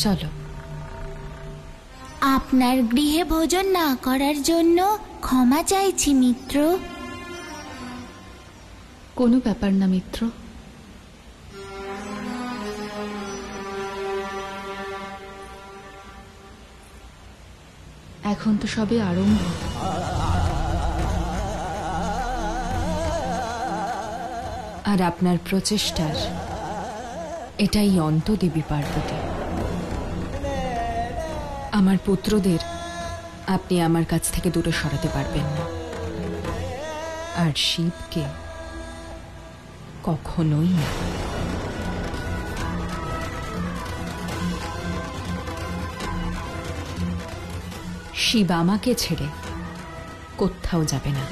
চলো। আপনার গৃহে ভোজন না করার জন্য ক্ষমা চাইছি মিত্র। কোনো ব্যাপার না মিত্র। এখন তো সবে আরম্ভ। আর আপনার প্রচেষ্টার এটাই অন্ত দেবী পার্বতী। আমার পুত্রদের আপনি আমার কাছ থেকে দূরে সরাতে পারবেন না, আর শিবকে কখনোই না। শিব আমাকে ছেড়ে কোথাও যাবে না।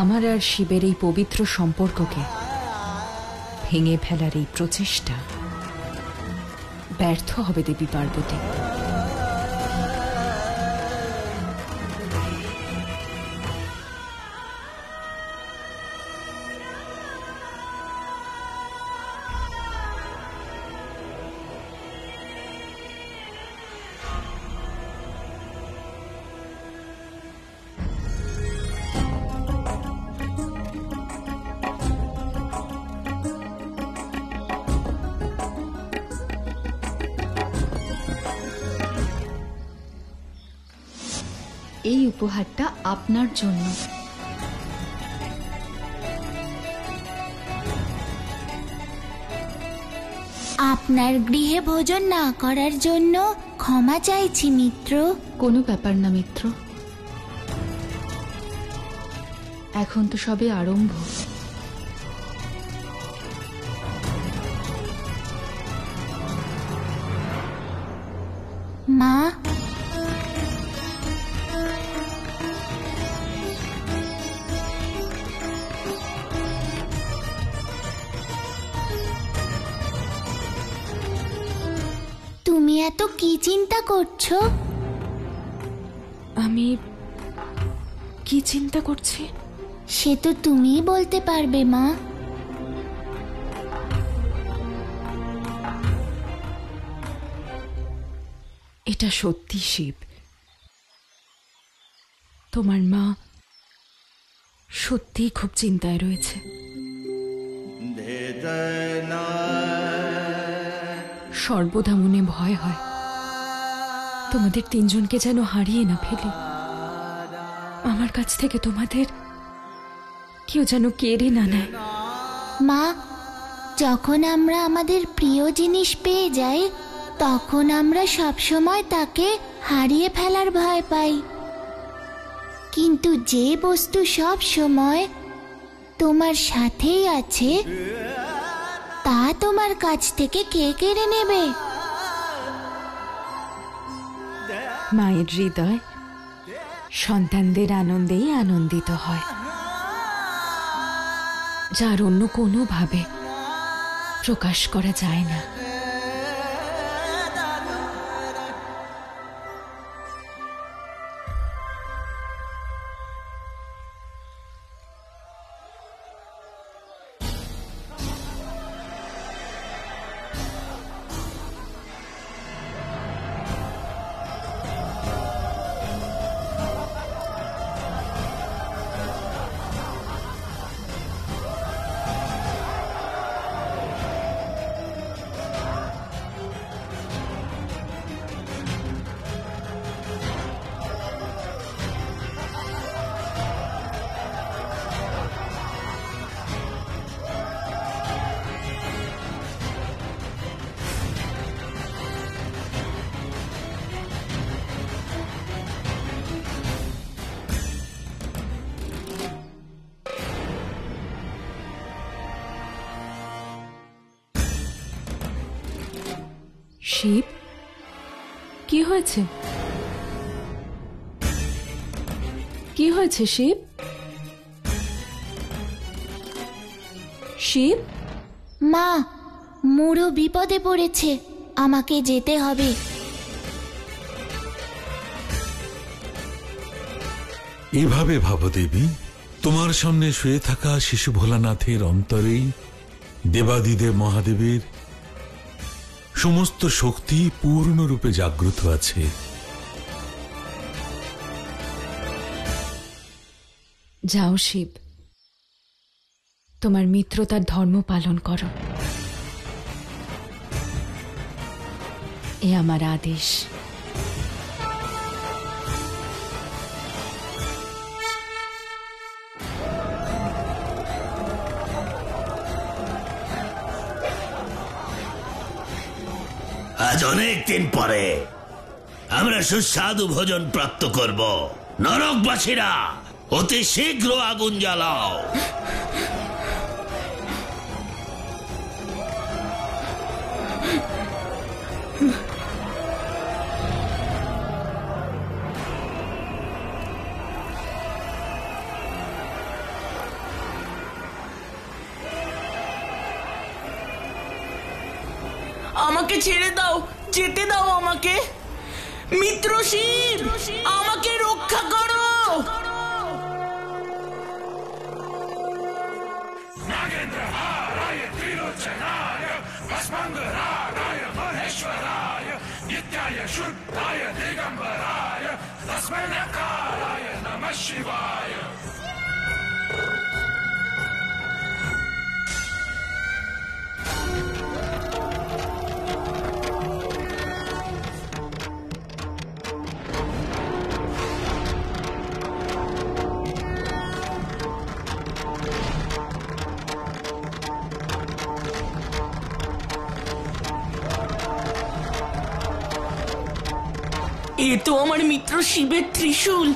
আমার আর শিবের এই পবিত্র সম্পর্ককে ভেঙে ফেলার এই প্রচেষ্টা ব্যর্থ হবে দেবী পার্বতী। এই উপহারটা আপনার জন্য। আপনার গৃহে ভোজন না করার জন্য ক্ষমা চাইছি মিত্র। কোনো ব্যাপার না মিত্র। এখন তো সবে আরম্ভ। মা, তুমি এত কি চিন্তা করছো? আমি কি চিন্তা করছি সে তো তুমিই বলতে পারবে মা। এটা সত্যি শিব, তোমার মা সত্যি খুব চিন্তায় রয়েছে। সর্বদা মনে ভয় হয় তোমাদের তিনজনকে যেন হারিয়ে না ফেলি। আমার কাছ থেকে তোমাদের কেউ যেন কেড়ে না নেয়। মা, যখন আমরা আমাদের প্রিয় জিনিস পেয়ে যাই তখন আমরা সবসময় তাকে হারিয়ে ফেলার ভয় পাই, কিন্তু যে বস্তু সব সময় তোমার সাথেই আছে তা তোমার কাছ থেকে কে কেড়ে নেবে? মায়ের হৃদয় সন্তানদের আনন্দেই আনন্দিত হয়, যার অন্য কোনোভাবে প্রকাশ করা যায় না। শিব, কি হয়েছে? কি হয়েছে শিব? শিব, মা, মুড়ো বিপদে পড়েছে, আমাকে যেতে হবে। এভাবে ভাবো দেবী, তোমার সামনে শুয়ে থাকা শিশু ভোলানাথের অন্তরেই দেবাদিদেব মহাদেবের সমস্ত শক্তি পূর্ণরূপে জাগ্রত আছে। যাও শিব, তোমার মিত্র তার ধর্ম পালন করো, এ আমার আদেশ। আজ অনেক দিন পরে আমরা সুস্বাদু ভোজন প্রাপ্ত করব। নরকবাসীরা অতি শীঘ্র আগুন জ্বালাও। আমাকে ছেড়ে দাও, যেতে দাও আমাকে। মিত্র শিব, আমাকে রক্ষা করো। এ তো আমার মিত্র শিবের ত্রিশূল।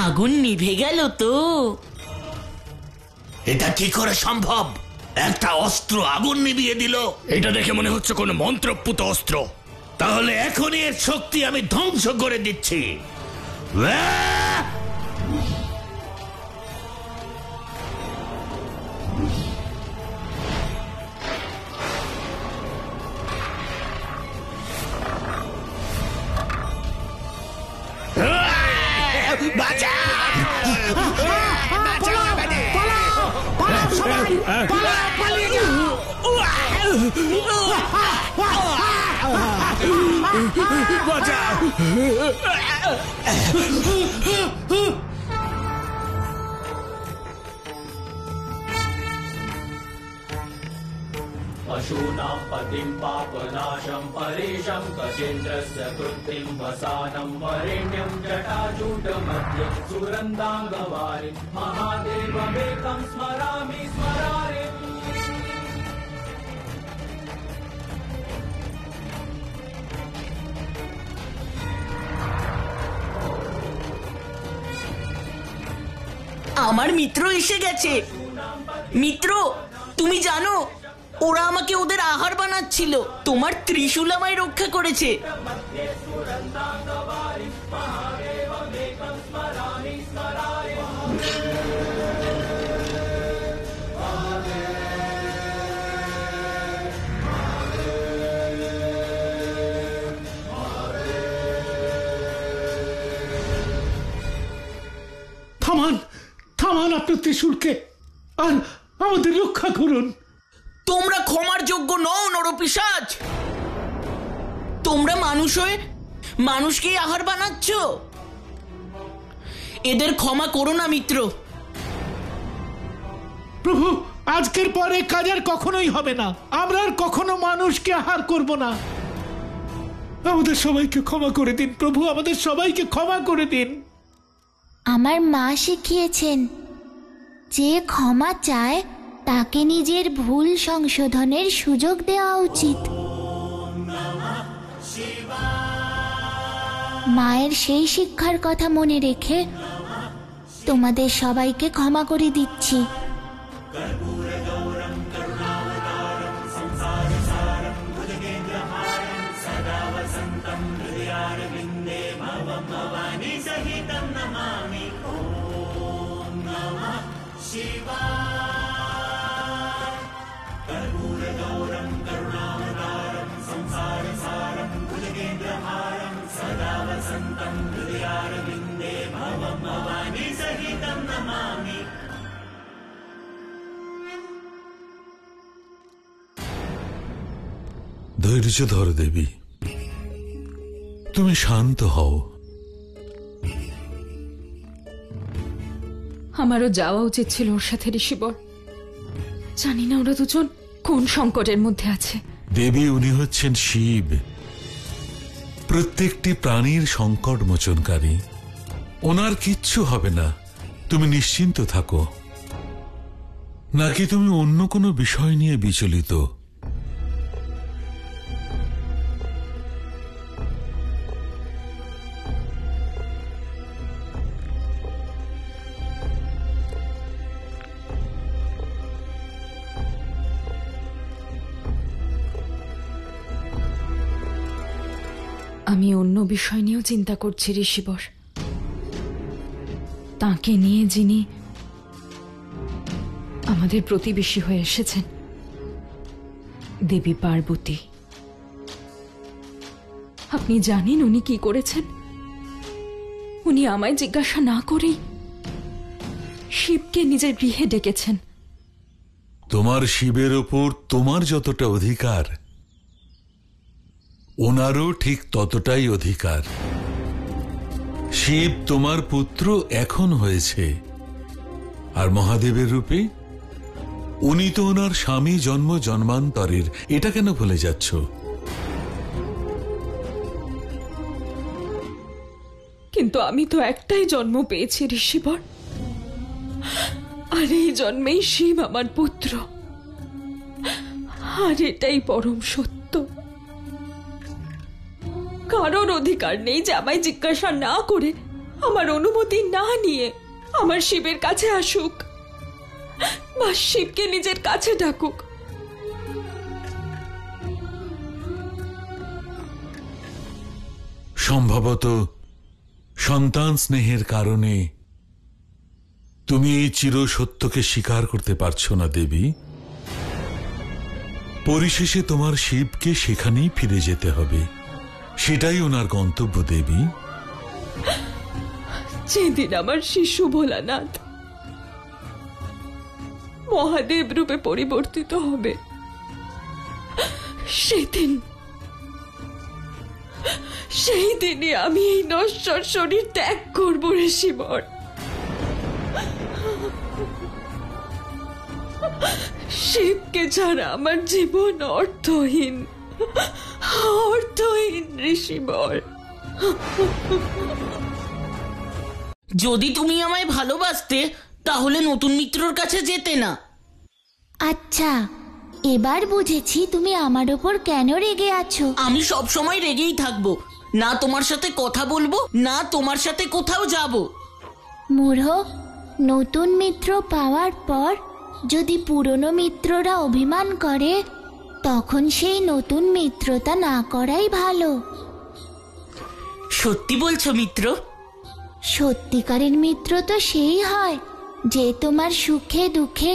আগুন নিভে গেল তো। এটা কি করে সম্ভব? একটা অস্ত্র আগুন নিভিয়ে দিল। এটা দেখে মনে হচ্ছে কোনো মন্ত্রপুত অস্ত্র। তাহলে এখনই এর শক্তি আমি ধ্বংস করে দিচ্ছি। पशूनां पतिं पापनाशं परेशं गजेन्द्रस्य कृत्तिं वसानं वरेण्यं जटाजूटमध्ये सुरन्दाङ्गवारिं महादेवमेकं स्मरामि स्मरारिम्। আমার মিত্র এসে গেছে। মিত্র, তুমি জানো ওরা আমাকে ওদের আহার বানাচ্ছিল। তোমার ত্রিশূল আমায় রক্ষা করেছে। থামান, থামান আপনার ত্রিশূলকে, আর আমাদের রক্ষা করুন। তোমরা ক্ষমার যোগ্য নও নরপিশাচ। তোমরা মানুষ হয়ে মানুষকে আহার বানাচ্ছ। এদের ক্ষমা করো না মিত্র। প্রভু, আজকের পরে কাজ আর কখনোই হবে না। আমরা আর কখনো মানুষকে আহার করব না। আমাদের সবাইকে ক্ষমা করে দিন প্রভু, আমাদের সবাইকে ক্ষমা করে দিন। আমার মা শিখিয়েছেন, যে ক্ষমা চায় তাকে নিজের ভুল সংশোধনের সুযোগ দেওয়া উচিত। মায়ের সেই শিক্ষার কথা মনে রেখে তোমাদের সবাইকে ক্ষমা করে দিচ্ছি। शिवा ধৈর্য ধরো দেবী, তুমি শান্ত হও। আমারও যাওয়া উচিত ছিল ওর সাথে ঋষিবর। জানি না ওরা দুজন কোন সংকটের মধ্যে আছে। দেবী, উনি হচ্ছেন শিব, প্রত্যেকটি প্রাণীর সংকট মোচনকারী। ওনার কিচ্ছু হবে না, তুমি নিশ্চিন্ত থাকো। নাকি তুমি অন্য কোনো বিষয় নিয়ে বিচলিত? আমি অন্য বিষয় নিয়েও চিন্তা করছি ঋষিবর। তাকে নিয়ে যিনি আমাদের প্রতিবেশী হয়ে এসেছেন, দেবী পার্বতী। আপনি জানেন উনি কি করেছেন? উনি আমায় জিজ্ঞাসা না করেই শিবকে নিজের গৃহে ডেকেছেন। তোমার শিবের ওপর তোমার যতটা অধিকার, ওনারও ঠিক ততটাই অধিকার। শিব তোমার পুত্র এখন হয়েছে, আর মহাদেবের রূপে উনি তো ওনার স্বামী জন্ম জন্মান্তরের। এটা কেন ভুলে যাচ্ছ? কিন্তু আমি তো একটাই জন্ম পেয়েছি ঋষিবর, আর এই জন্মেই শিব আমার পুত্র, আর এটাই পরম সত্য। কারোর অধিকার নেই যে আমায় জিজ্ঞাসা না করে, আমার অনুমতি না নিয়ে আমার শিবের কাছে আসুক বা শিবকে নিজের কাছে ডাকুক। সম্ভবত সন্তান স্নেহের কারণে তুমি এই চির সত্যকে স্বীকার করতে পারছো না দেবী। পরিশেষে তোমার শিবকে সেখানেই ফিরে যেতে হবে, সেটাই ওনার গন্তব্য দেবী। যেদিন আমার শিশু ভোলানাথ মহাদেব রূপে পরিবর্তিত হবে, সেই দিনই আমি এই নশ্বর শরীর ত্যাগ করব ঋষিবর। শিবকে ছাড়া আমার জীবন অর্থহীন, অর্থহীন ঋষিবর। যদি তুমি আমায় ভালোবাসতে তাহলে নতুন মিত্রর কাছে যেতে না। আচ্ছা, এবার বুঝেছি তুমি আমার ওপর কেন রেগে আছো। আমি সব সময় রেগেই থাকবো, না তোমার সাথে কথা বলবো, না তোমার সাথে কোথাও যাব। মূঢ়, নতুন মিত্র পাওয়ার পর যদি পুরনো মিত্ররা অভিমান করে, তখন সেই নতুন মিত্রতা না করাই ভালো। সত্যি বলছো মিত্র? সত্যিকারের মিত্র তো সেই হয় যে তোমার সুখে দুঃখে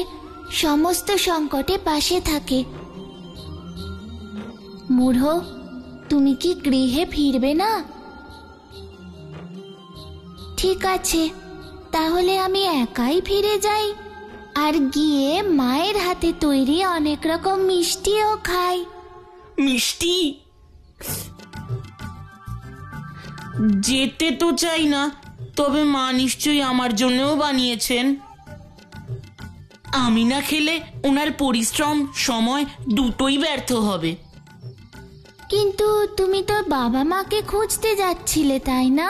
সমস্ত সংকটে পাশে থাকে। মূঢ়, তুমি কি গৃহে ফিরবে না? ঠিক আছে, তাহলে আমি একাই ফিরে যাই, আর গিয়ে মায়ের হাতে তৈরি অনেক রকম মিষ্টিও খাই। মিষ্টি? যেতে তো চাই না, তবে মা নিশ্চয়ই আমার জন্যও বানিয়েছেন। আমি না খেলে ওনার পরিশ্রম, সময় দুটোই ব্যর্থ হবে। কিন্তু তুমি তো বাবা মাকে খুঁজতে যাচ্ছিলে, তাই না?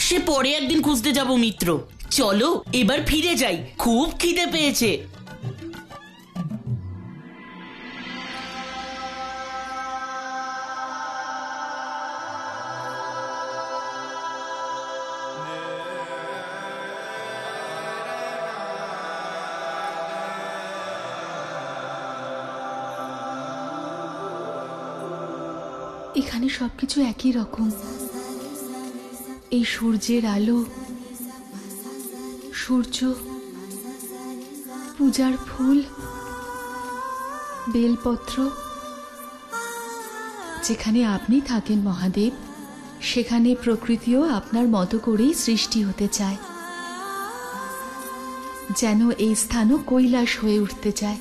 সে পরে একদিন খুঁজতে যাব মিত্র। চলো এবার ফিরে যাই, খুব খিদে পেয়েছে। এখানে সবকিছু একই রকম। এই সূর্যের আলো, সূর্য, পূজার ফুল, বেলপত্র। যেখানে আপনি থাকেন মহাদেব, সেখানে প্রকৃতিও আপনার মতো করেই সৃষ্টি হতে চায়, যেন এই স্থানও কৈলাস হয়ে উঠতে চায়।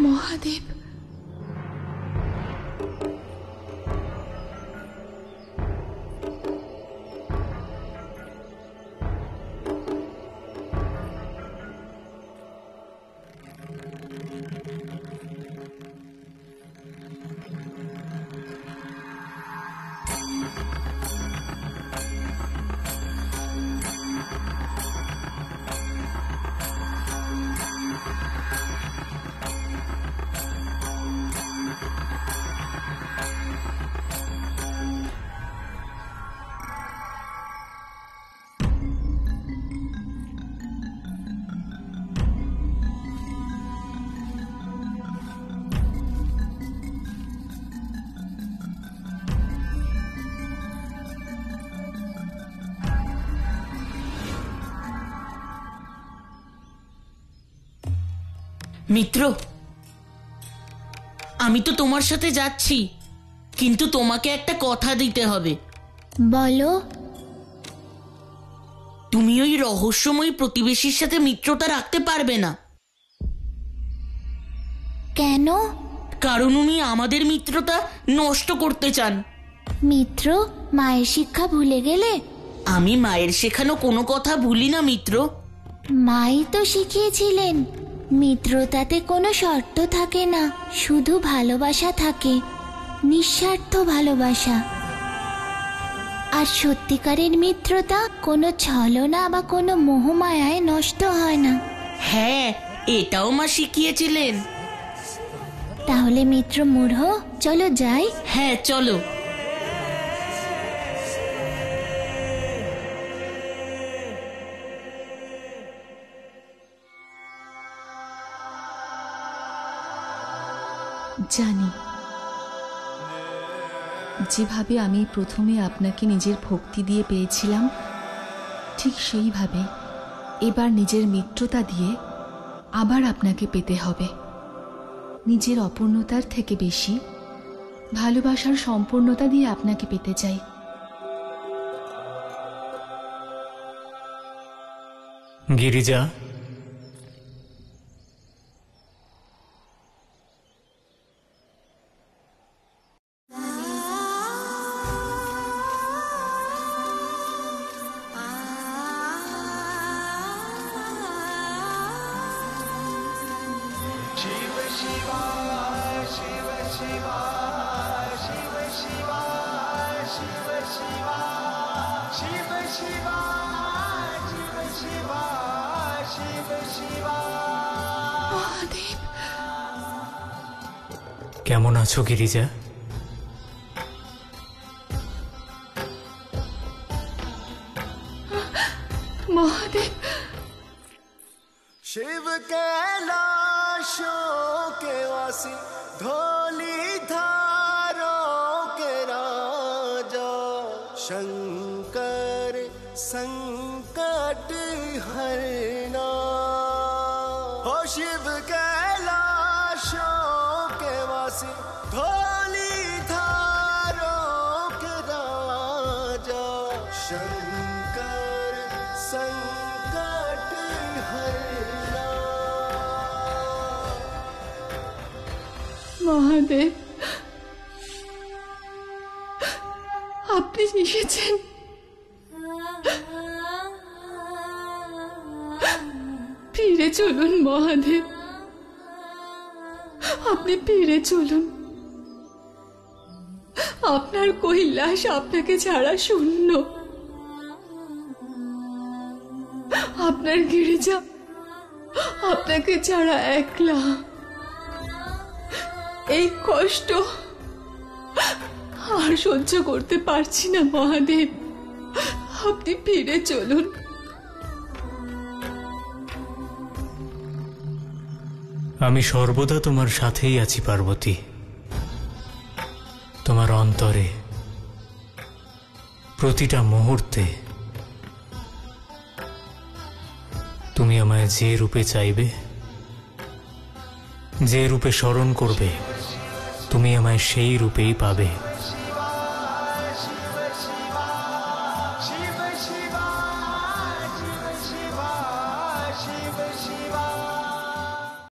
মহাদেব, মিত্র, আমি তো তোমার সাথে যাচ্ছি, কিন্তু তোমাকে একটা কথা দিতে হবে। বলো। তুমি ওই রহস্যময়ী প্রতিবেশীর সাথে মিত্রতা রাখতে পারবে না। কেন? কারণ উনি আমাদের মিত্রতা নষ্ট করতে চান। মিত্র, মায়ের শিক্ষা ভুলে গেলে? আমি মায়ের শেখানো কোনো কথা ভুলি না মিত্র। মাই তো শিখিয়েছিলেন মিত্রতাতে কোনো শর্ত থাকে না, শুধু ভালোবাসা থাকে, নিঃস্বার্থ ভালোবাসা। আর সত্যিকারের মিত্রতা কোনো ছলনা বা কোনো মোহমায়ায় নষ্ট হয় না। হ্যাঁ, এটাও মা শিখিয়েছিলেন। তাহলে মিত্র মূঢ়, চলো যাই। হ্যাঁ, চলো। জানি যেভাবে আমি প্রথমে আপনাকে নিজের ভক্তি দিয়ে পেয়েছিলাম, ঠিক সেইভাবে এবার নিজের মিত্রতা দিয়ে আবার আপনাকে পেতে হবে। নিজের অপূর্ণতার থেকে বেশি ভালোবাসার সম্পূর্ণতা দিয়ে আপনাকে পেতে চাই। গিরিজা, মহাদেব, কেমন আছো গিরিজা? মহাদেব, शिव कैलाशों के वासी, धोली धारों के राजा, शंकर संकट हरना। हो शिव कैलाशों के वासी, धोली धारों के राजा, शंकर संकट हरना। মহাদেব, আপনি এসেছেন। ফিরে চলুন মহাদেব, আপনি ফিরে চলুন। আপনার কৈলাস আপনাকে ছাড়া শূন্য, আপনার গিরিজা আপনাকে ছাড়া একলা। এই কষ্ট আর সহ্য করতে পারছি না মহাদেব, আপনি ফিরে চলুন। আমি সর্বদা তোমার সাথেই আছি পার্বতী, তোমার অন্তরে, প্রতিটা মুহূর্তে তুমি আমায় যে রূপে চাইবে, যে রূপে স্মরণ করবে, তুমি আমায় সেই রূপেই পাবে।